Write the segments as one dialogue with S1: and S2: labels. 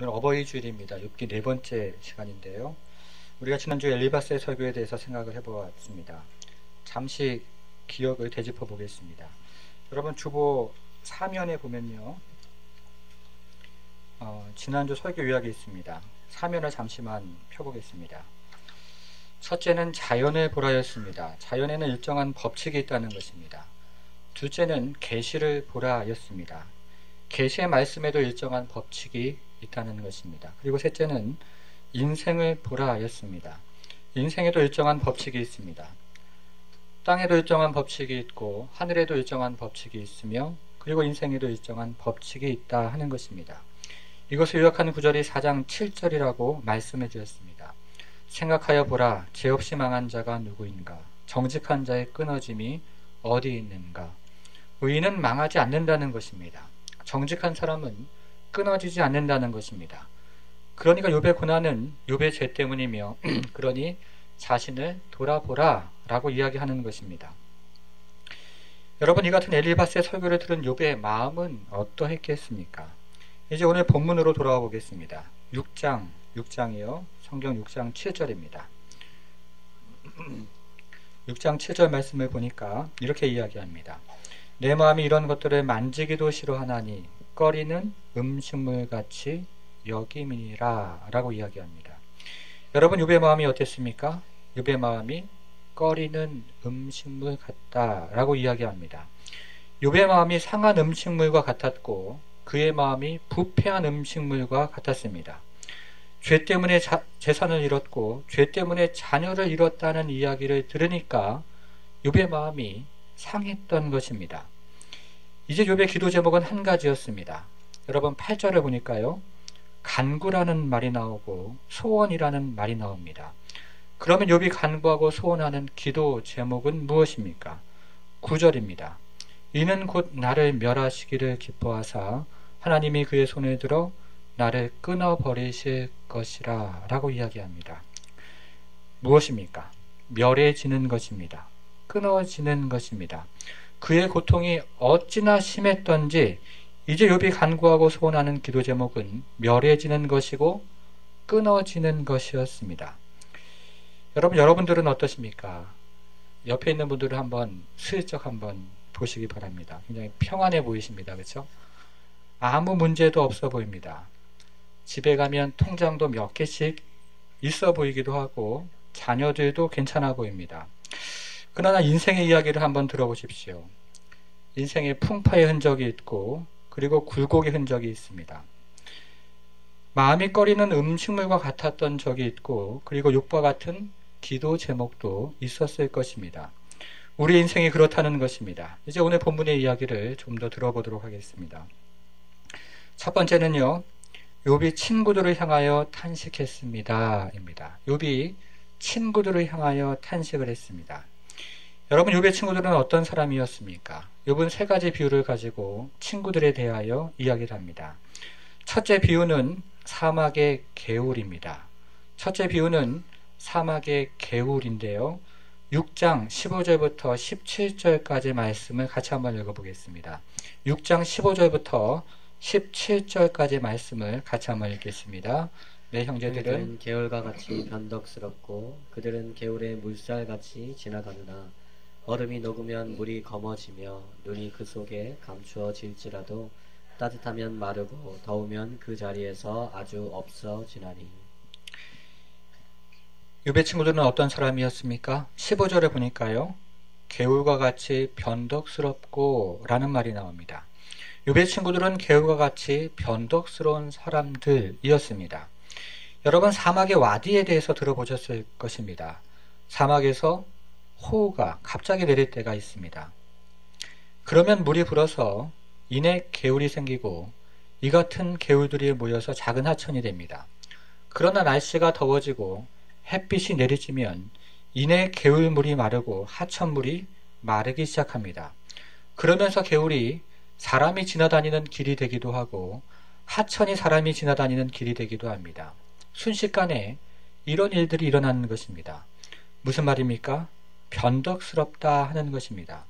S1: 오늘 어버이 주일입니다. 6기 네 번째 시간인데요. 우리가 지난주 엘리바스의 설교에 대해서 생각을 해보았습니다. 잠시 기억을 되짚어 보겠습니다. 여러분 주보 3면에 보면요. 지난주 설교 요약이 있습니다. 3면을 잠시만 펴보겠습니다. 첫째는 자연을 보라였습니다. 자연에는 일정한 법칙이 있다는 것입니다. 둘째는 계시를 보라였습니다. 계시의 말씀에도 일정한 법칙이 있다는 것입니다. 그리고 셋째는 인생을 보라였습니다. 인생에도 일정한 법칙이 있습니다. 땅에도 일정한 법칙이 있고 하늘에도 일정한 법칙이 있으며 그리고 인생에도 일정한 법칙이 있다 하는 것입니다. 이것을 요약하는 구절이 4장 7절이라고 말씀해 주셨습니다. 생각하여 보라, 죄 없이 망한 자가 누구인가? 정직한 자의 끊어짐이 어디 있는가? 의인은 망하지 않는다는 것입니다. 정직한 사람은 끊어지지 않는다는 것입니다. 그러니까 욥의 고난은 욥의 죄 때문이며 그러니 자신을 돌아보라 라고 이야기하는 것입니다. 여러분, 이 같은 엘리바스의 설교를 들은 욥의 마음은 어떠했겠습니까? 이제 오늘 본문으로 돌아와 보겠습니다. 6장이요. 성경 6장 7절입니다. 6장 7절 말씀을 보니까 이렇게 이야기합니다. 내 마음이 이런 것들을 만지기도 싫어하나니 꺼리는 음식물같이 여김이니라 라고 이야기합니다. 여러분, 욥의 마음이 어땠습니까? 욥의 마음이 꺼리는 음식물 같다 라고 이야기합니다. 욥의 마음이 상한 음식물과 같았고 그의 마음이 부패한 음식물과 같았습니다. 죄 때문에 재산을 잃었고 죄 때문에 자녀를 잃었다는 이야기를 들으니까 욥의 마음이 상했던 것입니다. 이제 욥의 기도 제목은 한 가지였습니다. 여러분 8절을 보니까요. 간구라는 말이 나오고 소원이라는 말이 나옵니다. 그러면 욥이 간구하고 소원하는 기도 제목은 무엇입니까? 9절입니다. 이는 곧 나를 멸하시기를 기뻐하사 하나님이 그의 손을 들어 나를 끊어버리실 것이라 라고 이야기합니다. 무엇입니까? 멸해지는 것입니다. 끊어지는 것입니다. 그의 고통이 어찌나 심했던지 이제 욥이 간구하고 소원하는 기도 제목은 멸해지는 것이고 끊어지는 것이었습니다. 여러분들은 어떠십니까? 옆에 있는 분들을 한번 슬쩍 한번 보시기 바랍니다. 굉장히 평안해 보이십니다. 그렇죠? 아무 문제도 없어 보입니다. 집에 가면 통장도 몇 개씩 있어 보이기도 하고 자녀들도 괜찮아 보입니다. 그러나 인생의 이야기를 한번 들어보십시오. 인생에 풍파의 흔적이 있고 그리고 굴곡의 흔적이 있습니다. 마음이 꺼리는 음식물과 같았던 적이 있고 그리고 욥과 같은 기도 제목도 있었을 것입니다. 우리 인생이 그렇다는 것입니다. 이제 오늘 본문의 이야기를 좀 더 들어보도록 하겠습니다. 첫 번째는요. 욥이 친구들을 향하여 탄식했습니다. 입니다. 욥이 친구들을 향하여 탄식을 했습니다. 여러분, 욥의 친구들은 어떤 사람이었습니까? 욥은 세 가지 비유를 가지고 친구들에 대하여 이야기를 합니다. 첫째 비유는 사막의 개울입니다. 첫째 비유는 사막의 개울인데요. 6장 15절부터 17절까지 말씀을 같이 한번 읽어보겠습니다. 6장 15절부터 17절까지 말씀을 같이 한번 읽겠습니다. 내 형제들은
S2: 개울과 같이 변덕스럽고 그들은 개울의 물살같이 지나가느나 얼음이 녹으면 물이 검어지며 눈이 그 속에 감추어질지라도 따뜻하면 마르고 더우면 그 자리에서 아주 없어지나니.
S1: 욥의 친구들은 어떤 사람이었습니까? 15절에 보니까요. 개울과 같이 변덕스럽고 라는 말이 나옵니다. 욥의 친구들은 개울과 같이 변덕스러운 사람들이었습니다. 여러분, 사막의 와디에 대해서 들어보셨을 것입니다. 사막에서 호우가 갑자기 내릴 때가 있습니다. 그러면 물이 불어서 이내 개울이 생기고 이 같은 개울들이 모여서 작은 하천이 됩니다. 그러나 날씨가 더워지고 햇빛이 내리쬐면 이내 개울물이 마르고 하천물이 마르기 시작합니다. 그러면서 개울이 사람이 지나다니는 길이 되기도 하고 하천이 사람이 지나다니는 길이 되기도 합니다. 순식간에 이런 일들이 일어나는 것입니다. 무슨 말입니까? 변덕스럽다 하는 것입니다.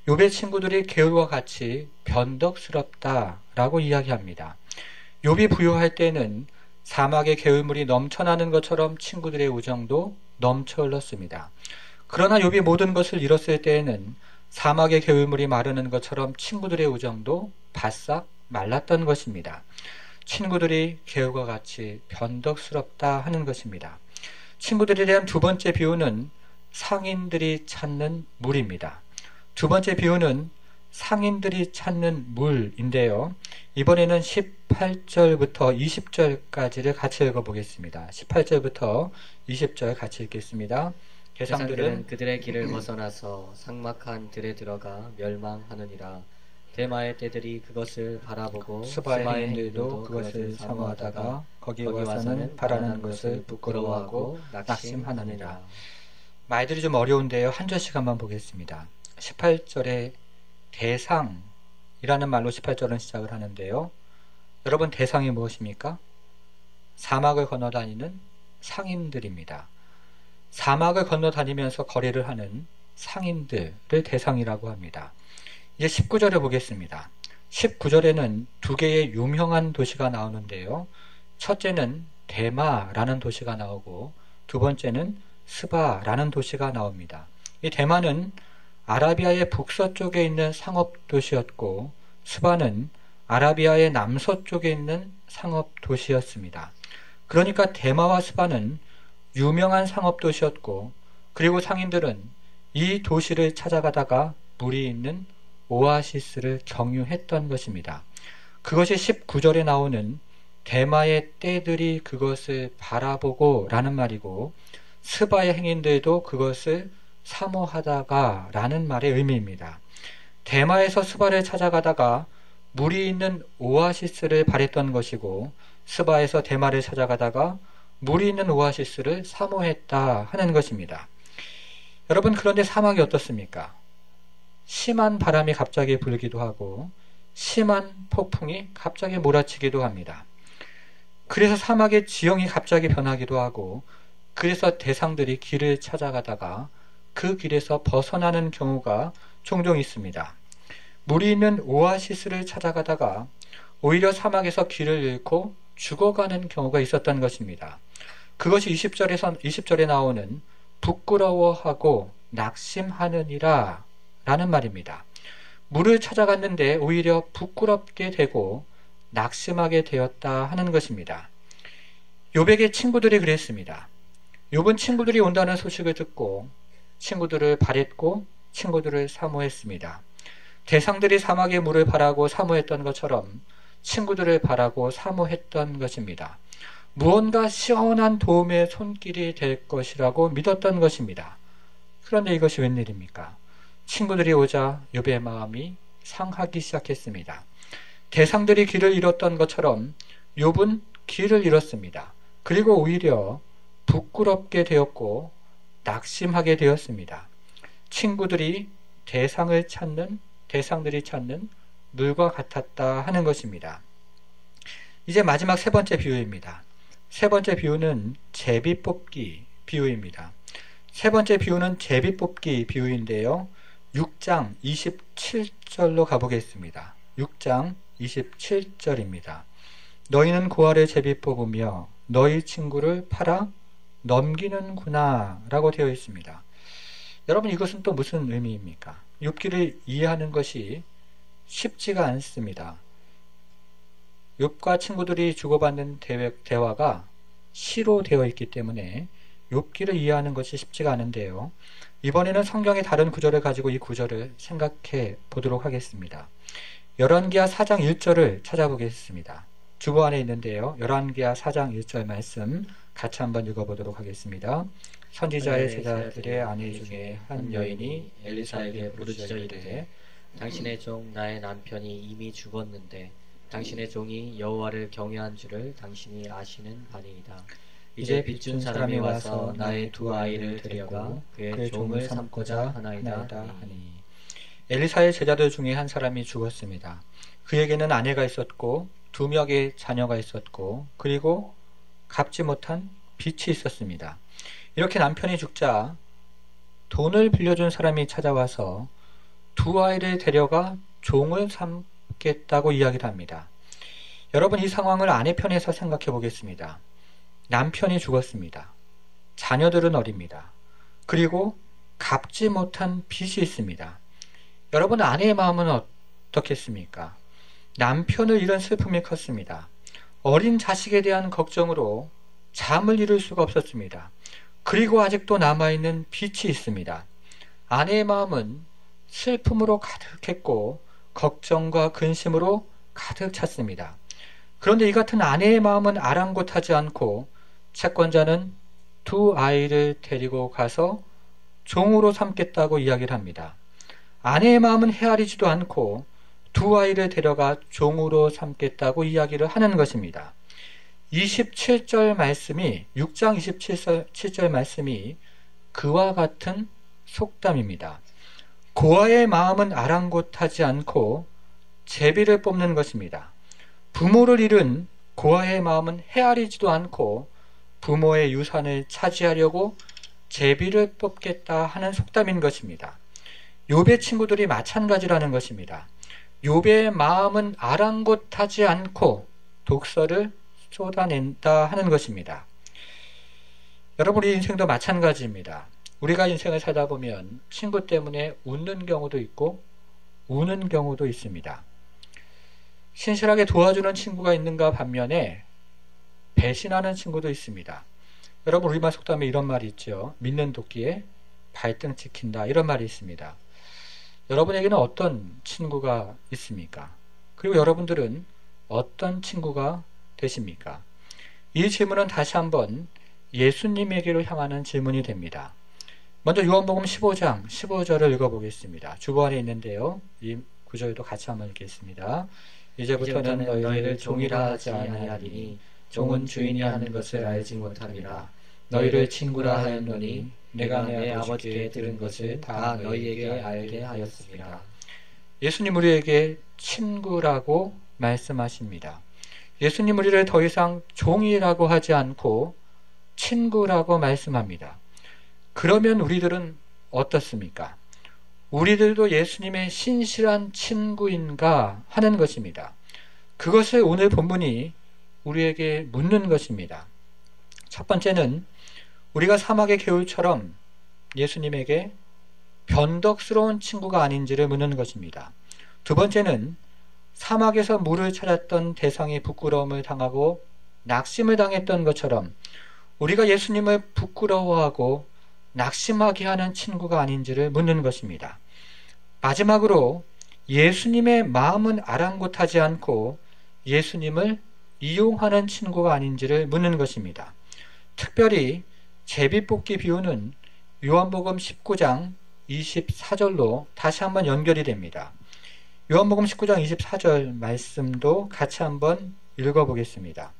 S1: 욥의 친구들이 개울과 같이 변덕스럽다라고 이야기합니다. 욥이 부유할 때는 사막의 개울물이 넘쳐나는 것처럼 친구들의 우정도 넘쳐 흘렀습니다. 그러나 욥이 모든 것을 잃었을 때에는 사막의 개울물이 마르는 것처럼 친구들의 우정도 바싹 말랐던 것입니다. 친구들이 개울과 같이 변덕스럽다 하는 것입니다. 친구들에 대한 두 번째 비유는 상인들이 찾는 물입니다. 두 번째 비유는 상인들이 찾는 물인데요. 이번에는 18절부터 20절까지를 같이 읽어보겠습니다. 18절부터 20절 같이 읽겠습니다.
S2: 대상들은 그들의 길을 벗어나서 삭막한 들에 들어가 멸망하느니라. 대마의 떼들이 그것을 바라보고
S1: 스바의 행인들도 그것을 사모하다가 거기 와서는 바라는 것을 부끄러워하고 낙심하느니라. 말들이 좀 어려운데요. 한 절씩 한번 보겠습니다. 18절에 대상이라는 말로 18절은 시작을 하는데요. 여러분, 대상이 무엇입니까? 사막을 건너다니는 상인들입니다. 사막을 건너다니면서 거래를 하는 상인들을 대상이라고 합니다. 이제 19절을 보겠습니다. 19절에는 두 개의 유명한 도시가 나오는데요. 첫째는 대마라는 도시가 나오고 두 번째는 스바라는 도시가 나옵니다. 이 대마는 아라비아의 북서쪽에 있는 상업도시였고 스바는 아라비아의 남서쪽에 있는 상업도시였습니다. 그러니까 대마와 스바는 유명한 상업도시였고, 그리고 상인들은 이 도시를 찾아가다가 물이 있는 오아시스를 경유했던 것입니다. 그것이 19절에 나오는 대마의 떼들이 그것을 바라보고 라는 말이고, 스바의 행인들도 그것을 사모하다가 라는 말의 의미입니다. 대마에서 스바를 찾아가다가 물이 있는 오아시스를 바랬던 것이고, 스바에서 대마를 찾아가다가 물이 있는 오아시스를 사모했다 하는 것입니다. 여러분, 그런데 사막이 어떻습니까? 심한 바람이 갑자기 불기도 하고 심한 폭풍이 갑자기 몰아치기도 합니다. 그래서 사막의 지형이 갑자기 변하기도 하고, 그래서 대상들이 길을 찾아가다가 그 길에서 벗어나는 경우가 종종 있습니다. 물이 있는 오아시스를 찾아가다가 오히려 사막에서 길을 잃고 죽어가는 경우가 있었던 것입니다. 그것이 20절에 나오는 부끄러워하고 낙심하느니라 라는 말입니다. 물을 찾아갔는데 오히려 부끄럽게 되고 낙심하게 되었다 하는 것입니다. 욥에게 친구들이 그랬습니다. 욥은 친구들이 온다는 소식을 듣고 친구들을 바랬고 친구들을 사모했습니다. 대상들이 사막의 물을 바라고 사모했던 것처럼 친구들을 바라고 사모했던 것입니다. 무언가 시원한 도움의 손길이 될 것이라고 믿었던 것입니다. 그런데 이것이 웬일입니까? 친구들이 오자 욥의 마음이 상하기 시작했습니다. 대상들이 길을 잃었던 것처럼 욥은 길을 잃었습니다. 그리고 오히려 부끄럽게 되었고 낙심하게 되었습니다. 친구들이 대상들이 찾는 물과 같았다 하는 것입니다. 이제 마지막 세 번째 비유입니다. 세 번째 비유는 제비뽑기 비유입니다. 세 번째 비유는 제비뽑기 비유인데요. 6장 27절로 가보겠습니다. 6장 27절입니다. 너희는 고아를 제비 뽑으며 너희 친구를 팔아 넘기는구나 라고 되어 있습니다. 여러분, 이것은 또 무슨 의미입니까? 욥기를 이해하는 것이 쉽지가 않습니다. 욥과 친구들이 주고받는 대화가 시로 되어 있기 때문에 욥기를 이해하는 것이 쉽지가 않은데요. 이번에는 성경의 다른 구절을 가지고 이 구절을 생각해 보도록 하겠습니다. 열왕기하 4장 1절을 찾아보겠습니다. 주보 안에 있는데요. 열왕기하 4장 1절 말씀 같이 한번 읽어보도록 하겠습니다. 선지자의 제자들의 아내 중에 한 여인이 엘리사에게 부르짖어 이르되
S2: 당신의 종 나의 남편이 이미 죽었는데 당신의 종이 여호와를 경외한 줄을 당신이 아시는 바니이다. 이제 빚준 사람이 와서 나의 두 아이를 데려가 그의 종을 삼고자 하나이다 하니.
S1: 엘리사의 제자들 중에 한 사람이 죽었습니다. 그에게는 아내가 있었고 2명의 자녀가 있었고 그리고 갚지 못한 빚이 있었습니다. 이렇게 남편이 죽자 돈을 빌려준 사람이 찾아와서 두 아이를 데려가 종을 삼겠다고 이야기를 합니다. 여러분, 이 상황을 아내 편에서 생각해 보겠습니다. 남편이 죽었습니다. 자녀들은 어립니다. 그리고 갚지 못한 빚이 있습니다. 여러분, 아내의 마음은 어떻겠습니까? 남편을 잃은 슬픔이 컸습니다. 어린 자식에 대한 걱정으로 잠을 이룰 수가 없었습니다. 그리고 아직도 남아있는 빚이 있습니다. 아내의 마음은 슬픔으로 가득했고 걱정과 근심으로 가득 찼습니다. 그런데 이 같은 아내의 마음은 아랑곳하지 않고 채권자는 두 아이를 데리고 가서 종으로 삼겠다고 이야기를 합니다. 아내의 마음은 헤아리지도 않고 두 아이를 데려가 종으로 삼겠다고 이야기를 하는 것입니다. 27절 말씀이 6장 27절 말씀이 그와 같은 속담입니다. 고아의 마음은 아랑곳하지 않고 제비를 뽑는 것입니다. 부모를 잃은 고아의 마음은 헤아리지도 않고 부모의 유산을 차지하려고 제비를 뽑겠다 하는 속담인 것입니다. 욥의 친구들이 마찬가지라는 것입니다. 욥의 마음은 아랑곳하지 않고 독서를 쏟아낸다 하는 것입니다. 여러분, 우리 인생도 마찬가지입니다. 우리가 인생을 살다 보면 친구 때문에 웃는 경우도 있고 우는 경우도 있습니다. 신실하게 도와주는 친구가 있는가 반면에 배신하는 친구도 있습니다. 여러분, 우리말 속담에 이런 말이 있죠. 믿는 도끼에 발등 찍힌다, 이런 말이 있습니다. 여러분에게는 어떤 친구가 있습니까? 그리고 여러분들은 어떤 친구가 되십니까? 이 질문은 다시 한번 예수님에게로 향하는 질문이 됩니다. 먼저 요한복음 15장 15절을 읽어보겠습니다. 주보안에 있는데요. 이 구절도 같이 한번 읽겠습니다. 이제부터는 너희를 종이라 하지 아니하리니 종은 주인이 하는 것을 알지 못함이라. 너희를 친구라 하였노니 내가 내 아버지께 들은 것을 다 너희에게 알게 하였습니다. 예수님 우리에게 친구라고 말씀하십니다. 예수님 우리를 더 이상 종이라고 하지 않고 친구라고 말씀합니다. 그러면 우리들은 어떻습니까? 우리들도 예수님의 신실한 친구인가 하는 것입니다. 그것을 오늘 본문이 우리에게 묻는 것입니다. 첫 번째는 우리가 사막의 개울처럼 예수님에게 변덕스러운 친구가 아닌지를 묻는 것입니다. 두 번째는 사막에서 물을 찾았던 대상이 부끄러움을 당하고 낙심을 당했던 것처럼 우리가 예수님을 부끄러워하고 낙심하게 하는 친구가 아닌지를 묻는 것입니다. 마지막으로 예수님의 마음은 아랑곳하지 않고 예수님을 이용하는 친구가 아닌지를 묻는 것입니다. 특별히 제비뽑기 비유는 요한복음 19장 24절로 다시 한번 연결이 됩니다. 요한복음 19장 24절 말씀도 같이 한번 읽어보겠습니다.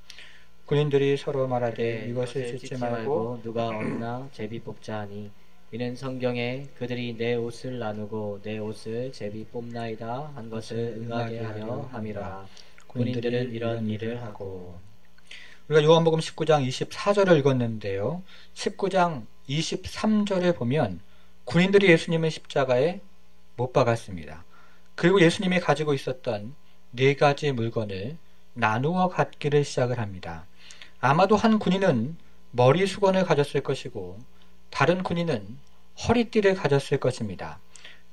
S1: 군인들이 서로 말하되 이것을 찢지 말고
S2: 누가 얻나 제비 뽑자 하니 이는 성경에 그들이 내 옷을 나누고 내 옷을 제비 뽑나이다 한 것을 응하게 하려 함이라. 군인들은 이런 일을 하고.
S1: 우리가 요한복음 19장 24절을 읽었는데요. 19장 23절을 보면 군인들이 예수님을 십자가에 못 박았습니다. 그리고 예수님이 가지고 있었던 네 가지 물건을 나누어 갖기를 시작을 합니다. 아마도 한 군인은 머리 수건을 가졌을 것이고 다른 군인은 허리띠를 가졌을 것입니다.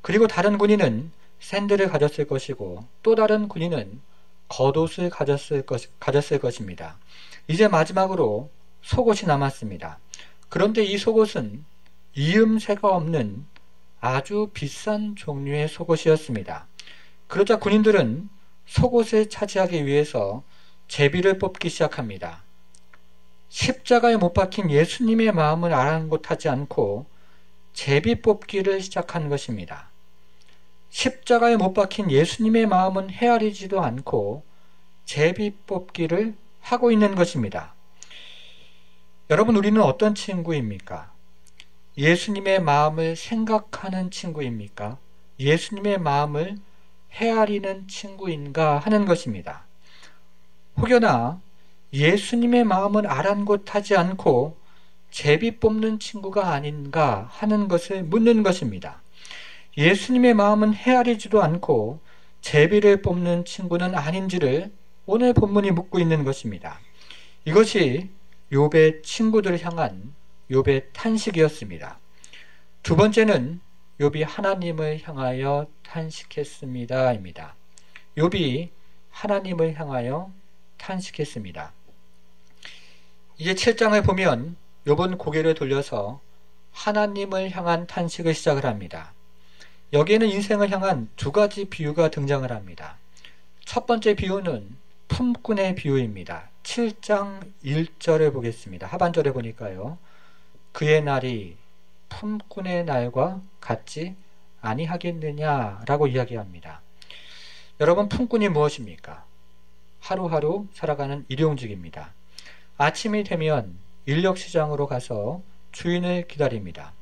S1: 그리고 다른 군인은 샌들을 가졌을 것이고 또 다른 군인은 겉옷을 가졌을 것입니다. 이제 마지막으로 속옷이 남았습니다. 그런데 이 속옷은 이음새가 없는 아주 비싼 종류의 속옷이었습니다. 그러자 군인들은 속옷을 차지하기 위해서 제비를 뽑기 시작합니다. 십자가에 못 박힌 예수님의 마음을 아랑곳하지 않고 제비 뽑기를 시작한 것입니다. 십자가에 못 박힌 예수님의 마음은 헤아리지도 않고 제비 뽑기를 하고 있는 것입니다. 여러분, 우리는 어떤 친구입니까? 예수님의 마음을 생각하는 친구입니까? 예수님의 마음을 헤아리는 친구인가 하는 것입니다. 혹여나 예수님의 마음은 아랑곳하지 않고 제비 뽑는 친구가 아닌가 하는 것을 묻는 것입니다. 예수님의 마음은 헤아리지도 않고 제비를 뽑는 친구는 아닌지를 오늘 본문이 묻고 있는 것입니다. 이것이 욥의 친구들을 향한 욥의 탄식이었습니다. 두 번째는 욥이 하나님을 향하여 탄식했습니다 입니다. 욥이 하나님을 향하여 탄식했습니다. 이제 7장을 보면 욥은 고개를 돌려서 하나님을 향한 탄식을 시작을 합니다. 여기에는 인생을 향한 두 가지 비유가 등장을 합니다. 첫 번째 비유는 품꾼의 비유입니다. 7장 1절을 보겠습니다. 하반절에 보니까요. 그의 날이 품꾼의 날과 같지 아니하겠느냐라고 이야기합니다. 여러분, 품꾼이 무엇입니까? 하루하루 살아가는 일용직입니다. 아침이 되면 인력시장으로 가서 주인을 기다립니다.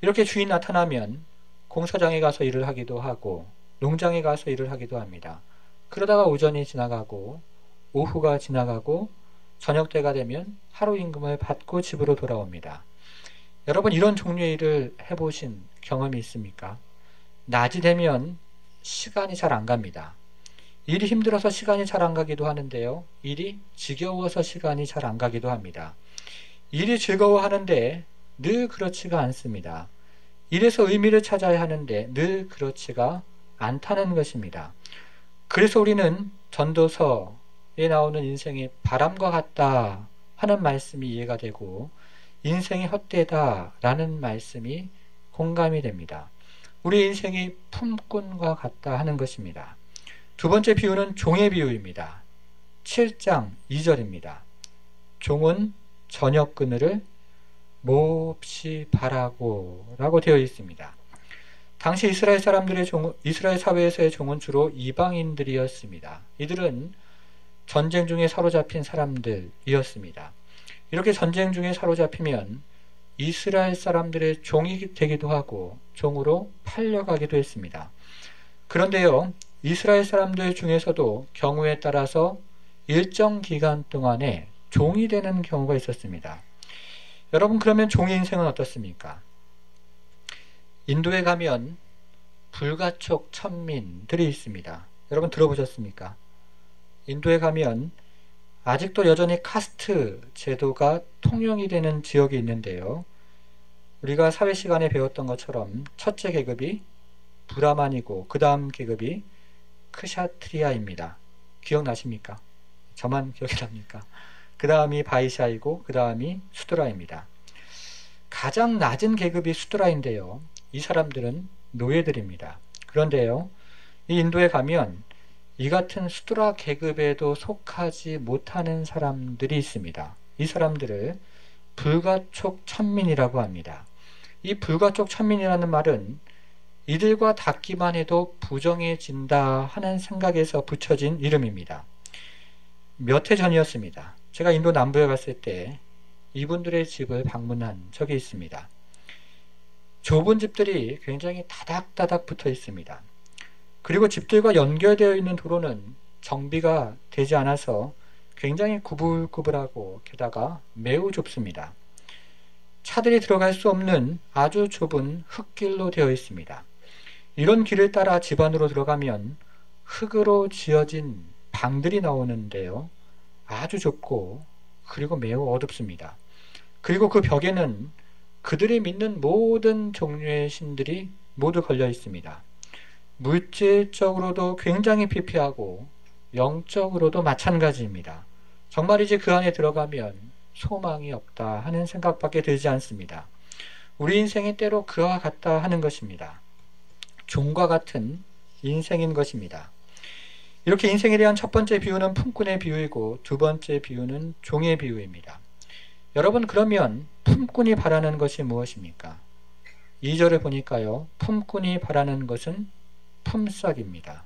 S1: 이렇게 주인 나타나면 공사장에 가서 일을 하기도 하고 농장에 가서 일을 하기도 합니다. 그러다가 오전이 지나가고 오후가 지나가고 저녁 때가 되면 하루 임금을 받고 집으로 돌아옵니다. 여러분, 이런 종류의 일을 해보신 경험이 있습니까? 낮이 되면 시간이 잘 안 갑니다. 일이 힘들어서 시간이 잘 안 가기도 하는데요. 일이 지겨워서 시간이 잘 안 가기도 합니다. 일이 즐거워하는데 늘 그렇지가 않습니다. 일에서 의미를 찾아야 하는데 늘 그렇지가 않다는 것입니다. 그래서 우리는 전도서에 나오는 인생이 바람과 같다 하는 말씀이 이해가 되고 인생이 헛되다 라는 말씀이 공감이 됩니다. 우리 인생이 품꾼과 같다 하는 것입니다. 두 번째 비유는 종의 비유입니다. 7장 2절입니다. 종은 저녁 그늘을 몹시 바라고 라고 되어 있습니다. 당시 이스라엘 사회에서의 종은 주로 이방인들이었습니다. 이들은 전쟁 중에 사로잡힌 사람들이었습니다. 이렇게 전쟁 중에 사로잡히면 이스라엘 사람들의 종이 되기도 하고 종으로 팔려가기도 했습니다. 그런데요, 이스라엘 사람들 중에서도 경우에 따라서 일정 기간 동안에 종이 되는 경우가 있었습니다. 여러분, 그러면 종의 인생은 어떻습니까? 인도에 가면 불가촉 천민들이 있습니다. 여러분 들어보셨습니까? 인도에 가면 아직도 여전히 카스트 제도가 통용이 되는 지역이 있는데요. 우리가 사회 시간에 배웠던 것처럼 첫째 계급이 브라만이고 그 다음 계급이 크샤트리아입니다. 기억나십니까? 저만 기억이 납니까? 그 다음이 바이샤이고 그 다음이 수드라입니다. 가장 낮은 계급이 수드라인데요. 이 사람들은 노예들입니다. 그런데요, 이 인도에 가면 이 같은 수드라 계급에도 속하지 못하는 사람들이 있습니다. 이 사람들을 불가촉 천민이라고 합니다. 이 불가촉 천민이라는 말은 이들과 닿기만 해도 부정해진다 하는 생각에서 붙여진 이름입니다. 몇 해 전이었습니다. 제가 인도 남부에 갔을 때 이분들의 집을 방문한 적이 있습니다. 좁은 집들이 굉장히 다닥다닥 붙어 있습니다. 그리고 집들과 연결되어 있는 도로는 정비가 되지 않아서 굉장히 구불구불하고 게다가 매우 좁습니다. 차들이 들어갈 수 없는 아주 좁은 흙길로 되어 있습니다. 이런 길을 따라 집 안으로 들어가면 흙으로 지어진 방들이 나오는데요. 아주 좁고 그리고 매우 어둡습니다. 그리고 그 벽에는 그들이 믿는 모든 종류의 신들이 모두 걸려 있습니다. 물질적으로도 굉장히 피폐하고 영적으로도 마찬가지입니다. 정말이지 그 안에 들어가면 소망이 없다 하는 생각밖에 들지 않습니다. 우리 인생이 때로 그와 같다 하는 것입니다. 종과 같은 인생인 것입니다. 이렇게 인생에 대한 첫 번째 비유는 품꾼의 비유이고 두 번째 비유는 종의 비유입니다. 여러분, 그러면 품꾼이 바라는 것이 무엇입니까? 2절을 보니까요, 품꾼이 바라는 것은 품삯입니다.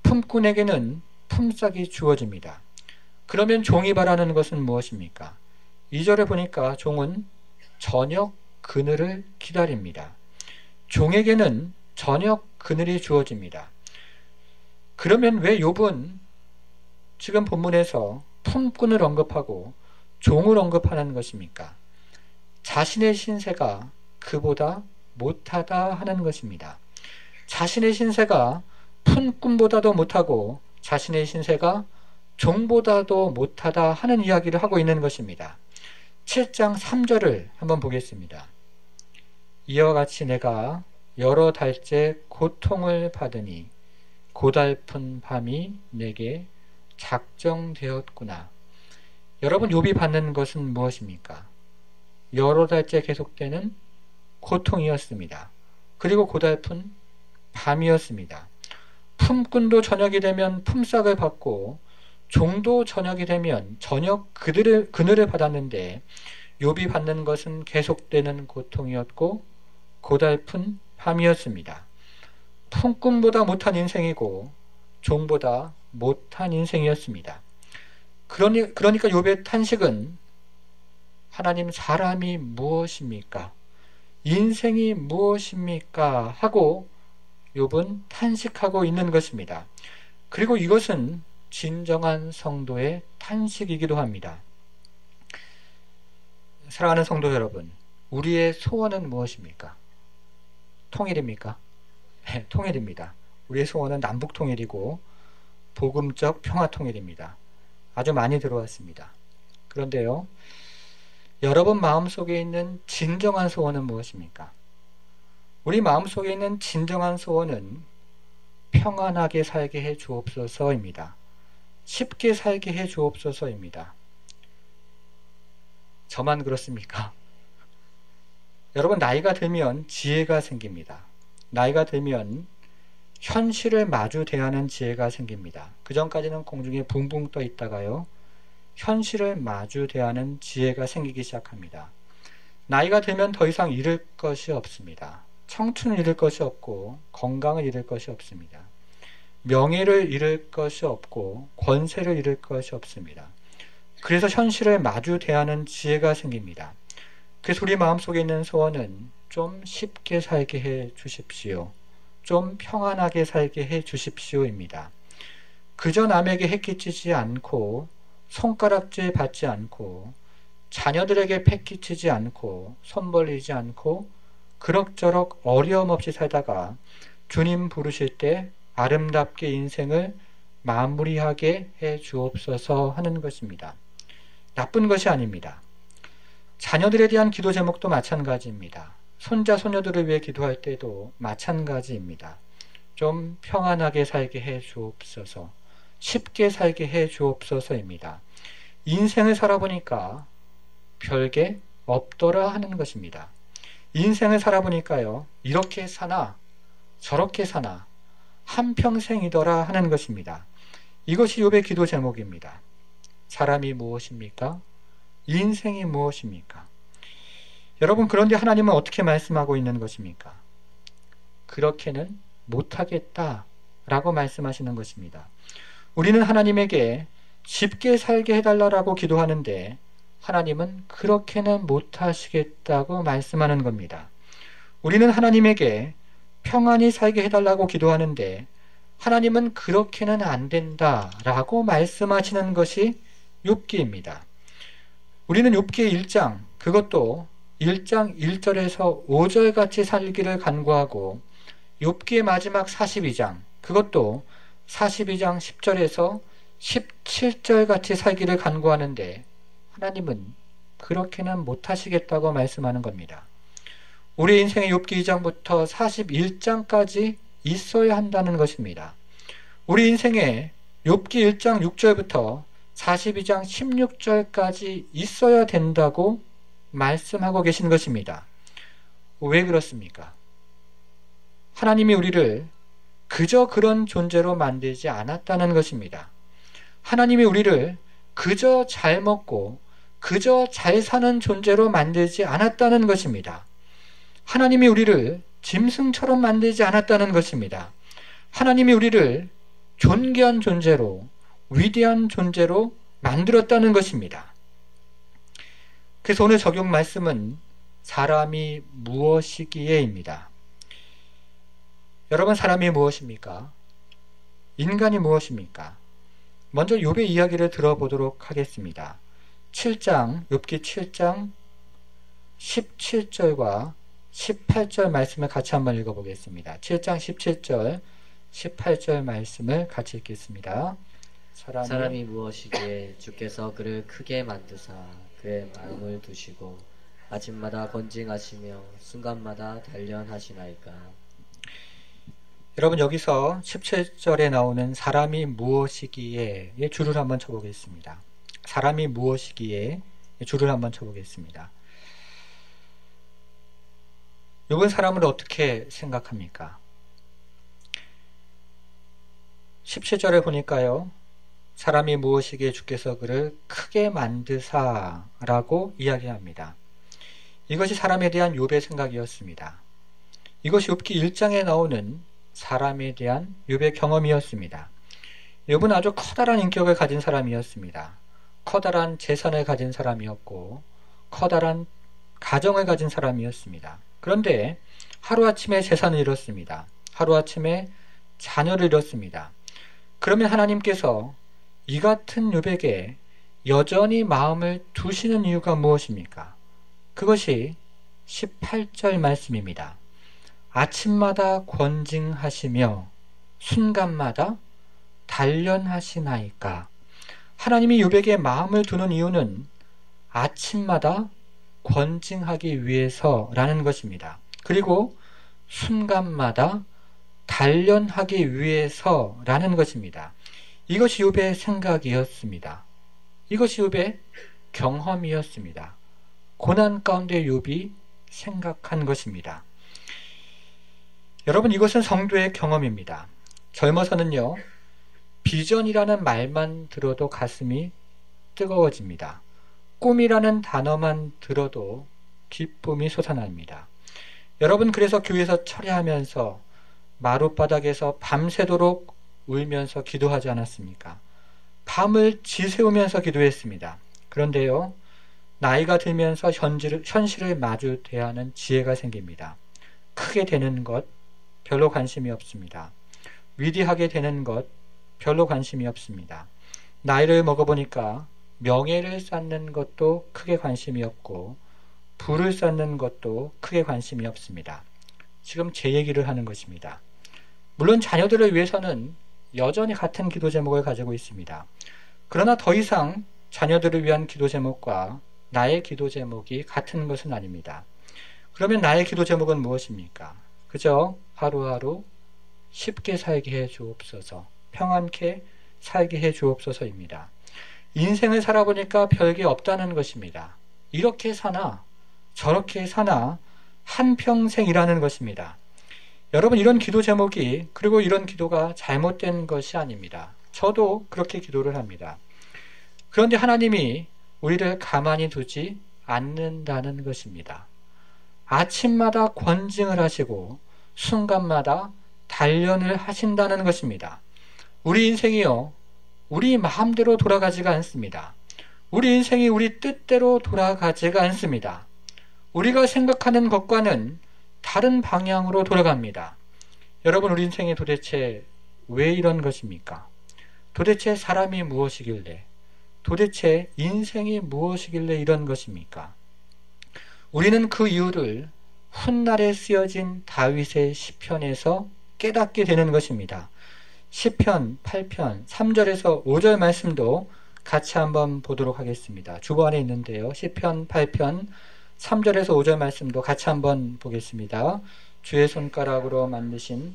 S1: 품꾼에게는 품삯이 주어집니다. 그러면 종이 바라는 것은 무엇입니까? 2절에 보니까 종은 저녁 그늘을 기다립니다. 종에게는 저녁 그늘이 주어집니다. 그러면 왜 욥은 지금 본문에서 품꾼을 언급하고 종을 언급하는 것입니까? 자신의 신세가 그보다 못하다 하는 것입니다. 자신의 신세가 품꾼보다도 못하고 자신의 신세가 종보다도 못하다 하는 이야기를 하고 있는 것입니다. 7장 3절을 한번 보겠습니다. 이와 같이 내가 여러 달째 고통을 받으니 고달픈 밤이 내게 작정되었구나. 여러분, 욥이 받는 것은 무엇입니까? 여러 달째 계속되는 고통이었습니다. 그리고 고달픈 밤이었습니다. 품꾼도 저녁이 되면 품삯을 받고 종도 저녁이 되면 저녁 그늘을 받았는데 욥이 받는 것은 계속되는 고통이었고 고달픈 밤이었습니다. 품꾼보다 못한 인생이고 종보다 못한 인생이었습니다. 그러니까 욥의 탄식은 하나님, 사람이 무엇입니까? 인생이 무엇입니까? 하고 욥은 탄식하고 있는 것입니다. 그리고 이것은 진정한 성도의 탄식이기도 합니다. 사랑하는 성도 여러분, 우리의 소원은 무엇입니까? 통일입니까? 네, 통일입니다. 우리의 소원은 남북통일이고 복음적 평화통일입니다. 아주 많이 들어왔습니다. 그런데요, 여러분 마음속에 있는 진정한 소원은 무엇입니까? 우리 마음속에 있는 진정한 소원은 평안하게 살게 해 주옵소서입니다. 쉽게 살게 해 주옵소서입니다. 저만 그렇습니까? 여러분, 나이가 들면 지혜가 생깁니다. 나이가 들면 현실을 마주 대하는 지혜가 생깁니다. 그 전까지는 공중에 붕붕 떠 있다가요, 현실을 마주 대하는 지혜가 생기기 시작합니다. 나이가 들면 더 이상 잃을 것이 없습니다. 청춘을 잃을 것이 없고 건강을 잃을 것이 없습니다. 명예를 잃을 것이 없고 권세를 잃을 것이 없습니다. 그래서 현실을 마주 대하는 지혜가 생깁니다. 그래서 우리 마음속에 있는 소원은 좀 쉽게 살게 해 주십시오. 좀 평안하게 살게 해 주십시오입니다. 그저 남에게 해끼치지 않고 손가락질 받지 않고 자녀들에게 패끼치지 않고 손 벌리지 않고 그럭저럭 어려움 없이 살다가 주님 부르실 때 아름답게 인생을 마무리하게 해 주옵소서 하는 것입니다. 나쁜 것이 아닙니다. 자녀들에 대한 기도 제목도 마찬가지입니다. 손자 손녀들을 위해 기도할 때도 마찬가지입니다. 좀 평안하게 살게 해 주옵소서, 쉽게 살게 해 주옵소서입니다. 인생을 살아보니까 별게 없더라 하는 것입니다. 인생을 살아보니까요, 이렇게 사나 저렇게 사나 한평생이더라 하는 것입니다. 이것이 욥의 기도 제목입니다. 사람이 무엇입니까? 인생이 무엇입니까? 여러분, 그런데 하나님은 어떻게 말씀하고 있는 것입니까? 그렇게는 못하겠다라고 말씀하시는 것입니다. 우리는 하나님에게 쉽게 살게 해달라고 기도하는데 하나님은 그렇게는 못하시겠다고 말씀하는 겁니다. 우리는 하나님에게 평안히 살게 해달라고 기도하는데 하나님은 그렇게는 안 된다라고 말씀하시는 것이 욥기입니다. 우리는 욥기 1장, 그것도 1장 1절에서 5절같이 살기를 간구하고 욥기의 마지막 42장, 그것도 42장 10절에서 17절같이 살기를 간구하는데 하나님은 그렇게는 못하시겠다고 말씀하는 겁니다. 우리 인생의 욥기 2장부터 41장까지 있어야 한다는 것입니다. 우리 인생의 욥기 1장 6절부터 42장 16절까지 있어야 된다고 말씀하고 계신 것입니다. 왜 그렇습니까? 하나님이 우리를 그저 그런 존재로 만들지 않았다는 것입니다. 하나님이 우리를 그저 잘 먹고 그저 잘 사는 존재로 만들지 않았다는 것입니다. 하나님이 우리를 짐승처럼 만들지 않았다는 것입니다. 하나님이 우리를 존귀한 존재로, 위대한 존재로 만들었다는 것입니다. 그래서 오늘 적용 말씀은 사람이 무엇이기에입니다. 여러분, 사람이 무엇입니까? 인간이 무엇입니까? 먼저 욥의 이야기를 들어보도록 하겠습니다. 7장, 욥기 7장 17절과 18절 말씀을 같이 한번 읽어보겠습니다. 7장 17절, 18절 말씀을 같이 읽겠습니다.
S2: 사람이 무엇이기에 주께서 그를 크게 만드사 그의 마음을 두시고 아침마다 권징하시며 순간마다 단련하시나이까.
S1: 여러분 여기서 17절에 나오는 사람이 무엇이기에 줄을 한번 쳐보겠습니다. 사람이 무엇이기에 줄을 한번 쳐보겠습니다. 이번 사람을 어떻게 생각합니까? 17절에 보니까요. 사람이 무엇이기에 주께서 그를 크게 만드사 라고 이야기합니다. 이것이 사람에 대한 욥의 생각이었습니다. 이것이 욥기 1장에 나오는 사람에 대한 욥의 경험이었습니다. 욥은 아주 커다란 인격을 가진 사람이었습니다. 커다란 재산을 가진 사람이었고 커다란 가정을 가진 사람이었습니다. 그런데 하루아침에 재산을 잃었습니다. 하루아침에 자녀를 잃었습니다. 그러면 하나님께서 이 같은 욥에게 여전히 마음을 두시는 이유가 무엇입니까? 그것이 18절 말씀입니다. 아침마다 권징하시며 순간마다 단련하시나이까. 하나님이 욥에게 마음을 두는 이유는 아침마다 권징하기 위해서라는 것입니다. 그리고 순간마다 단련하기 위해서라는 것입니다. 이것이 욥의 생각이었습니다. 이것이 욥의 경험이었습니다. 고난 가운데 욥이 생각한 것입니다. 여러분 이것은 성도의 경험입니다. 젊어서는요. 비전이라는 말만 들어도 가슴이 뜨거워집니다. 꿈이라는 단어만 들어도 기쁨이 솟아납니다. 여러분 그래서 교회에서 철회하면서 마룻바닥에서 밤새도록 울면서 기도하지 않았습니까? 밤을 지새우면서 기도했습니다. 그런데요. 나이가 들면서 현실을 마주대야 하는 지혜가 생깁니다. 크게 되는 것 별로 관심이 없습니다. 위대하게 되는 것 별로 관심이 없습니다. 나이를 먹어보니까 명예를 쌓는 것도 크게 관심이 없고 부를 쌓는 것도 크게 관심이 없습니다. 지금 제 얘기를 하는 것입니다. 물론 자녀들을 위해서는 여전히 같은 기도 제목을 가지고 있습니다. 그러나 더 이상 자녀들을 위한 기도 제목과 나의 기도 제목이 같은 것은 아닙니다. 그러면 나의 기도 제목은 무엇입니까? 그저 하루하루 쉽게 살게 해 주옵소서, 평안케 살게 해 주옵소서입니다. 인생을 살아보니까 별게 없다는 것입니다. 이렇게 사나 저렇게 사나 한평생이라는 것입니다. 여러분 이런 기도 제목이 그리고 이런 기도가 잘못된 것이 아닙니다. 저도 그렇게 기도를 합니다. 그런데 하나님이 우리를 가만히 두지 않는다는 것입니다. 아침마다 권징을 하시고 순간마다 단련을 하신다는 것입니다. 우리 인생이요. 우리 마음대로 돌아가지가 않습니다. 우리 인생이 우리 뜻대로 돌아가지가 않습니다. 우리가 생각하는 것과는 다른 방향으로 돌아갑니다. 여러분 우리 인생이 도대체 왜 이런 것입니까? 도대체 사람이 무엇이길래 도대체 인생이 무엇이길래 이런 것입니까? 우리는 그 이유를 훗날에 쓰여진 다윗의 시편에서 깨닫게 되는 것입니다. 시편 8편 3절에서 5절 말씀도 같이 한번 보도록 하겠습니다. 주보안에 있는데요. 시편 8편 3절에서 5절 말씀도 같이 한번 보겠습니다. 주의 손가락으로 만드신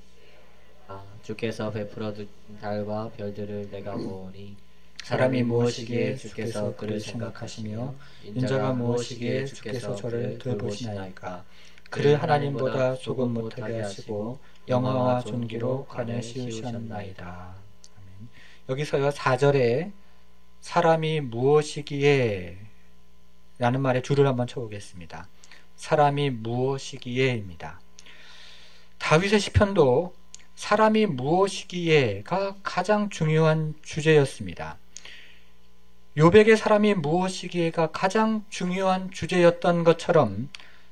S2: 주께서 베풀어 둔 달과 별들을 내가 보니
S1: 사람이 무엇이기에 주께서 그를 생각하시며 인자가 무엇이기에 주께서 저를 돌보시나이까. 그를 하나님보다 조금 못하게 하시고 영화와 존귀로 관을 씌우셨나이다. 아멘. 여기서요 4절에 사람이 무엇이기에 라는 말에 줄을 한번 쳐보겠습니다. 사람이 무엇이기에입니다. 다윗의 시편도 사람이 무엇이기에가 가장 중요한 주제였습니다. 욥에게 사람이 무엇이기에가 가장 중요한 주제였던 것처럼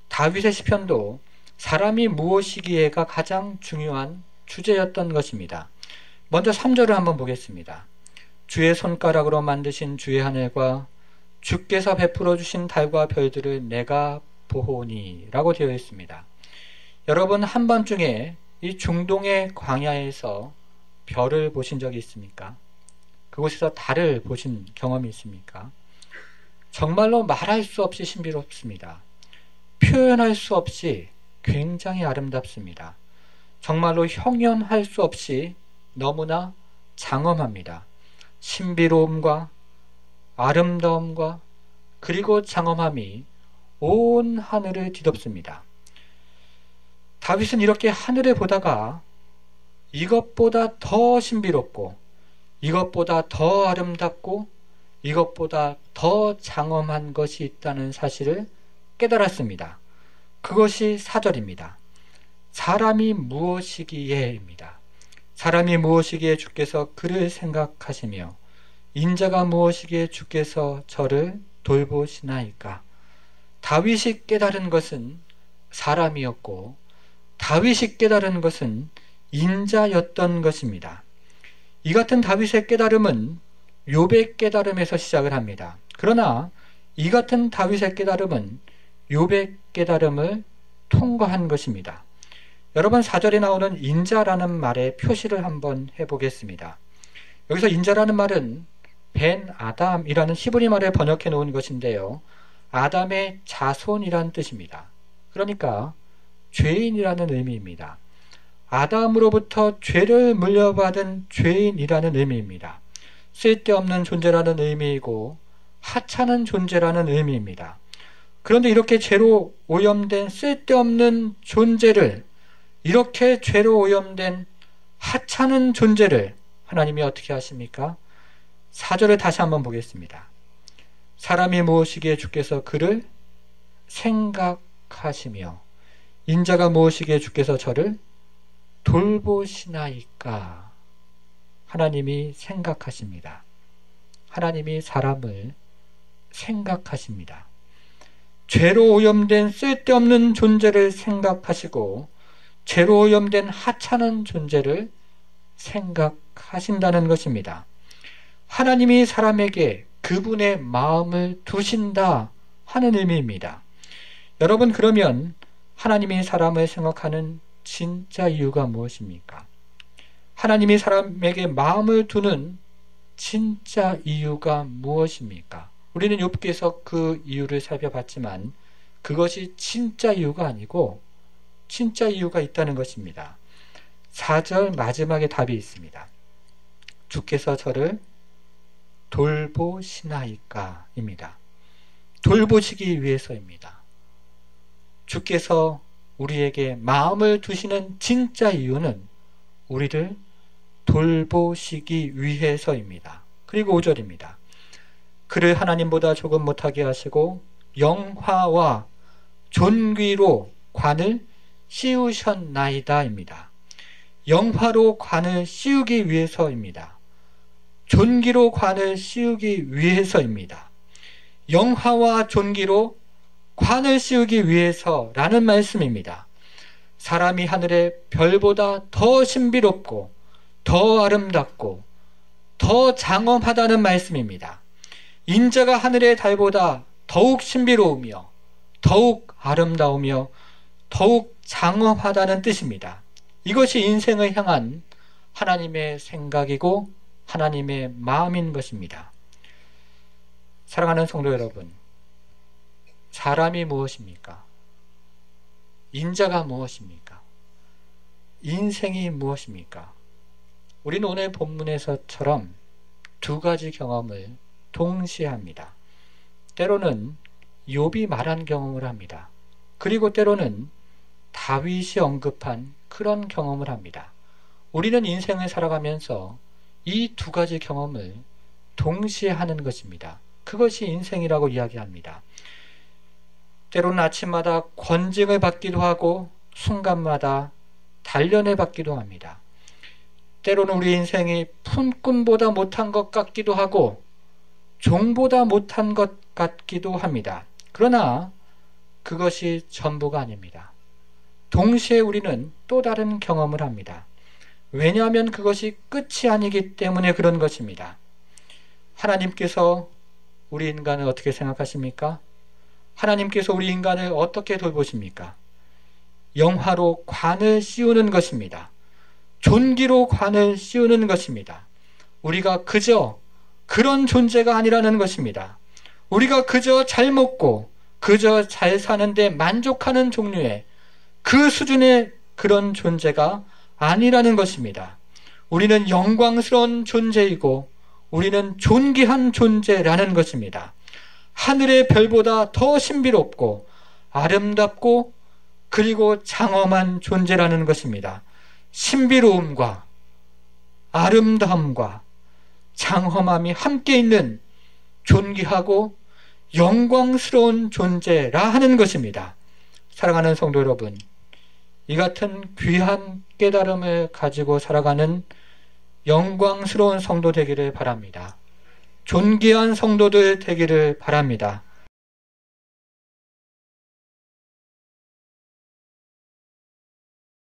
S1: 다윗의 시편도 사람이 무엇이기에가 가장 중요한 주제였던 것입니다. 먼저 3절을 한번 보겠습니다. 주의 손가락으로 만드신 주의 하늘과 주께서 베풀어 주신 달과 별들을 내가 보오니 라고 되어 있습니다. 여러분 한밤중에 이 중동의 광야에서 별을 보신 적이 있습니까? 그곳에서 달을 보신 경험이 있습니까? 정말로 말할 수 없이 신비롭습니다. 표현할 수 없이 굉장히 아름답습니다. 정말로 형용할 수 없이 너무나 장엄합니다. 신비로움과 아름다움과 그리고 장엄함이 온 하늘을 뒤덮습니다. 다윗은 이렇게 하늘을 보다가 이것보다 더 신비롭고 이것보다 더 아름답고 이것보다 더 장엄한 것이 있다는 사실을 깨달았습니다. 그것이 4절입니다. 사람이 무엇이기에입니다. 사람이 무엇이기에 주께서 그를 생각하시며 인자가 무엇이기에 주께서 저를 돌보시나이까. 다윗이 깨달은 것은 사람이었고 다윗이 깨달은 것은 인자였던 것입니다. 이 같은 다윗의 깨달음은 욥의 깨달음에서 시작을 합니다. 그러나 이 같은 다윗의 깨달음은 욥의 깨달음을 통과한 것입니다. 여러분 4절에 나오는 인자라는 말의 표시를 한번 해보겠습니다. 여기서 인자라는 말은 벤 아담이라는 히브리 말을 번역해 놓은 것인데요. 아담의 자손이란 뜻입니다. 그러니까 죄인이라는 의미입니다. 아담으로부터 죄를 물려받은 죄인이라는 의미입니다. 쓸데없는 존재라는 의미이고 하찮은 존재라는 의미입니다. 그런데 이렇게 죄로 오염된 쓸데없는 존재를, 이렇게 죄로 오염된 하찮은 존재를 하나님이 어떻게 하십니까? 4절을 다시 한번 보겠습니다. 사람이 무엇이기에 주께서 그를 생각하시며 인자가 무엇이기에 주께서 저를 돌보시나이까. 하나님이 생각하십니다. 하나님이 사람을 생각하십니다. 죄로 오염된 쓸데없는 존재를 생각하시고 죄로 오염된 하찮은 존재를 생각하신다는 것입니다. 하나님이 사람에게 그분의 마음을 두신다 하는 의미입니다. 여러분, 그러면 하나님이 사람을 생각하는 진짜 이유가 무엇입니까? 하나님이 사람에게 마음을 두는 진짜 이유가 무엇입니까? 우리는 욥기에서 그 이유를 살펴봤지만 그것이 진짜 이유가 아니고 진짜 이유가 있다는 것입니다. 4절 마지막에 답이 있습니다. 주께서 저를 돌보시나이까 입니다. 돌보시기 위해서입니다. 주께서 우리에게 마음을 두시는 진짜 이유는 우리를 돌보시기 위해서입니다. 그리고 5절입니다. 그를 하나님보다 조금 못하게 하시고 영화와 존귀로 관을 씌우셨나이다입니다. 영화로 관을 씌우기 위해서입니다. 존귀로 관을 씌우기 위해서입니다. 영화와 존귀로 관을 씌우기 위해서라는 말씀입니다. 사람이 하늘의 별보다 더 신비롭고 더 아름답고 더 장엄하다는 말씀입니다. 인자가 하늘의 달보다 더욱 신비로우며 더욱 아름다우며 더욱 장엄하다는 뜻입니다. 이것이 인생을 향한 하나님의 생각이고 하나님의 마음인 것입니다. 사랑하는 성도 여러분, 사람이 무엇입니까? 인자가 무엇입니까? 인생이 무엇입니까? 우리는 오늘 본문에서처럼 두 가지 경험을 동시에 합니다. 때로는 욥이 말한 경험을 합니다. 그리고 때로는 다윗이 언급한 그런 경험을 합니다. 우리는 인생을 살아가면서 이 두 가지 경험을 동시에 하는 것입니다. 그것이 인생이라고 이야기합니다. 때로는 아침마다 권징을 받기도 하고 순간마다 단련을 받기도 합니다. 때로는 우리 인생이 품꾼보다 못한 것 같기도 하고 종보다 못한 것 같기도 합니다. 그러나 그것이 전부가 아닙니다. 동시에 우리는 또 다른 경험을 합니다. 왜냐하면 그것이 끝이 아니기 때문에 그런 것입니다. 하나님께서 우리 인간을 어떻게 생각하십니까? 하나님께서 우리 인간을 어떻게 돌보십니까? 영화로 관을 씌우는 것입니다. 존귀로 관을 씌우는 것입니다. 우리가 그저 그런 존재가 아니라는 것입니다. 우리가 그저 잘 먹고 그저 잘 사는데 만족하는 종류의 그 수준의 그런 존재가 아니라는 것입니다. 우리는 영광스러운 존재이고 우리는 존귀한 존재라는 것입니다. 하늘의 별보다 더 신비롭고 아름답고 그리고 장엄한 존재라는 것입니다. 신비로움과 아름다움과 장엄함이 함께 있는 존귀하고 영광스러운 존재라 하는 것입니다. 사랑하는 성도 여러분, 이 같은 귀한 깨달음을 가지고 살아가는 영광스러운 성도 되기를 바랍니다. 존귀한 성도들 되기를 바랍니다.